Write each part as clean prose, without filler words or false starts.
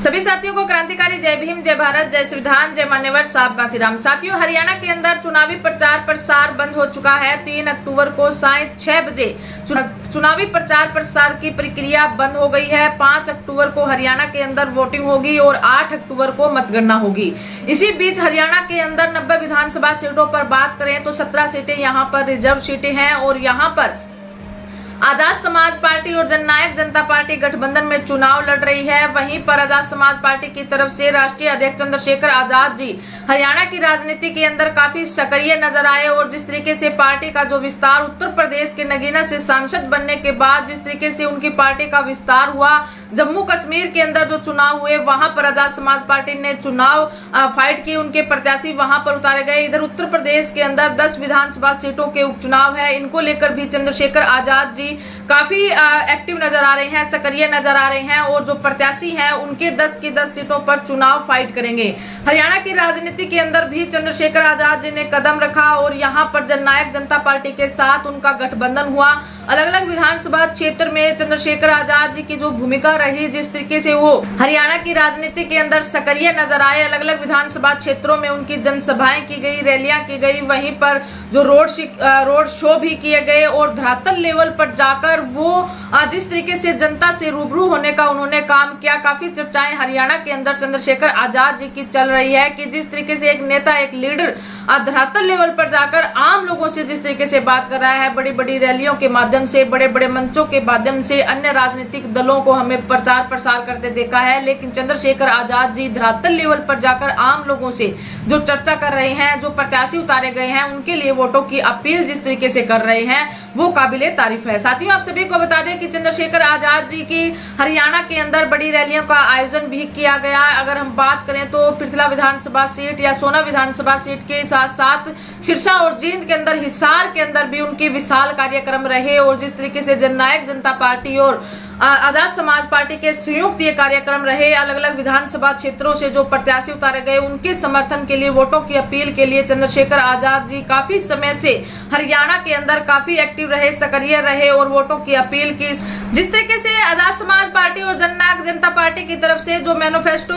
सभी साथियों को क्रांतिकारी जय भीम, जय भारत, जय संविधान, जय मान्यवर साहब का श्री राम। साथियों, हरियाणा के अंदर चुनावी प्रचार प्रसार बंद हो चुका है। 3 अक्टूबर को साय 6 बजे चुनावी प्रचार प्रसार की प्रक्रिया बंद हो गई है। 5 अक्टूबर को हरियाणा के अंदर वोटिंग होगी और 8 अक्टूबर को मतगणना होगी। इसी बीच हरियाणा के अंदर 90 विधानसभा सीटों पर बात करें तो 17 सीटें यहाँ पर रिजर्व सीटें हैं और यहाँ पर आजाद समाज पार्टी और जननायक जनता पार्टी गठबंधन में चुनाव लड़ रही है। वहीं पर आजाद समाज पार्टी की तरफ से राष्ट्रीय अध्यक्ष चंद्रशेखर आजाद जी हरियाणा की राजनीति के अंदर काफी सक्रिय नजर आए और जिस तरीके से पार्टी का जो विस्तार उत्तर प्रदेश के नगीना से सांसद बनने के बाद जिस तरीके से उनकी पार्टी का विस्तार हुआ, जम्मू कश्मीर के अंदर जो चुनाव हुए वहां पर आजाद समाज पार्टी ने चुनाव फाइट की, उनके प्रत्याशी वहां पर उतारे गए। इधर उत्तर प्रदेश के अंदर 10 विधानसभा सीटों के उपचुनाव है, इनको लेकर भी चंद्रशेखर आजाद जी काफी एक्टिव नजर आ रहे हैं, सक्रिय नजर आ रहे हैं और जो प्रत्याशी हैं उनके 10 की 10 सीटों पर चुनाव फाइट करेंगे। हरियाणा की राजनीति के अंदर भी चंद्रशेखर आजाद जी ने कदम रखा और यहां पर जननायक जनता पार्टी के साथ उनका गठबंधन हुआ। अलग अलग विधानसभा क्षेत्र में चंद्रशेखर आजाद जी की जो भूमिका रही, जिस तरीके से वो हरियाणा की राजनीति के अंदर सक्रिय नजर आए, अलग अलग विधानसभा क्षेत्रों में उनकी जनसभाएं की गई, रैलियां की गई, वहीं पर जो रोड शो भी किए गए और धरातल लेवल पर जाकर वो जिस तरीके से जनता से रूबरू होने का उन्होंने काम किया। काफी चर्चाएं हरियाणा के अंदर चंद्रशेखर आजाद जी की चल रही है कि जिस तरीके से एक नेता, एक लीडर धरातल लेवल पर जाकर आम लोगों से जिस तरीके से बात कर रहा है, बड़ी बड़ी रैलियों के माध्यम से, बड़े बड़े मंचों के माध्यम से अन्य राजनीतिक दलों को हमें प्रचार प्रसार करते देखा है। लेकिन चंद्रशेखर आजाद जी धरातल लेवल पर जाकर आम लोगों से जो चर्चा कर रहे हैं, जो प्रत्याशी उतारे गए हैं उनके लिए वोटों की अपील जिस तरीके से कर रहे हैं वो काबिले तारीफ है। साथियों, आप सभी को बता दें कि चंद्रशेखर आजाद जी की हरियाणा के अंदर बड़ी रैलियों का आयोजन भी किया गया। अगर हम बात करें तो पृथला विधानसभा सीट या सोना विधानसभा सीट के साथ साथ सिरसा और जींद के अंदर, हिसार के अंदर भी उनके विशाल कार्यक्रम रहे और जिस तरीके से जननायक जनता पार्टी और आजाद समाज पार्टी के संयुक्त ये कार्यक्रम रहे। अलग अलग विधानसभा क्षेत्रों से जो प्रत्याशी उतारे गए उनके समर्थन के लिए, वोटों की अपील के लिए चंद्रशेखर आजाद जी काफी समय से हरियाणा के अंदर काफी एक्टिव रहे, सक्रिय रहे और वोटों की अपील की। जिस तरीके से आजाद समाज पार्टी और जननायक जनता पार्टी की तरफ से जो मैनिफेस्टो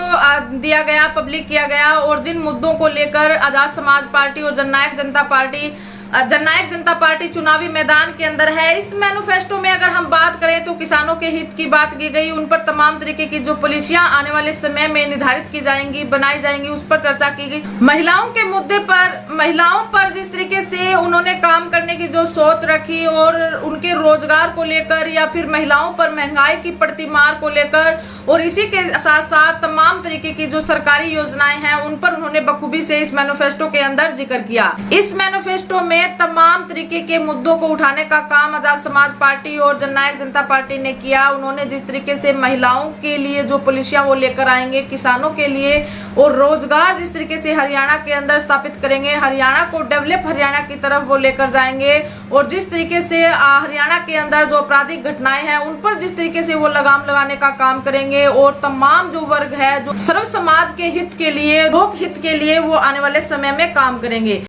दिया गया, पब्लिक किया गया और जिन मुद्दों को लेकर आजाद समाज पार्टी और जननायक जनता पार्टी चुनावी मैदान के अंदर है, इस मैनिफेस्टो में अगर हम बात करें तो किसानों के हित की बात की गई, उन पर तमाम तरीके की जो पॉलिसियां आने वाले समय में निर्धारित की जाएंगी, बनाई जाएंगी, उस पर चर्चा की गई। महिलाओं के मुद्दे पर, महिलाओं पर जिस तरीके से उन्होंने काम करने की जो सोच रखी और उनके रोजगार को लेकर या फिर महिलाओं पर महंगाई की बढ़ती मार को लेकर और इसी के साथ साथ तमाम तरीके की जो सरकारी योजनाएं हैं उन पर उन्होंने बखूबी से इस मैनिफेस्टो के अंदर जिक्र किया। इस मैनिफेस्टो में तमाम तरीके के मुद्दों को उठाने का काम आजाद समाज पार्टी और जननायक जनता पार्टी ने किया। उन्होंने जिस तरीके से महिलाओं के लिए जो पॉलिसियां वो लेकर आएंगे, किसानों के लिए और रोजगार जिस तरीके से हरियाणा के अंदर स्थापित करेंगे, हरियाणा को डेवलप हरियाणा की तरफ वो लेकर जाएंगे और जिस तरीके से हरियाणा के अंदर जो आपराधिक घटनाएं हैं उन पर जिस तरीके से वो लगाम लगाने का काम करेंगे और तमाम जो वर्ग है, जो सर्व समाज के हित के लिए, लोक हित के लिए वो आने वाले समय में काम करेंगे।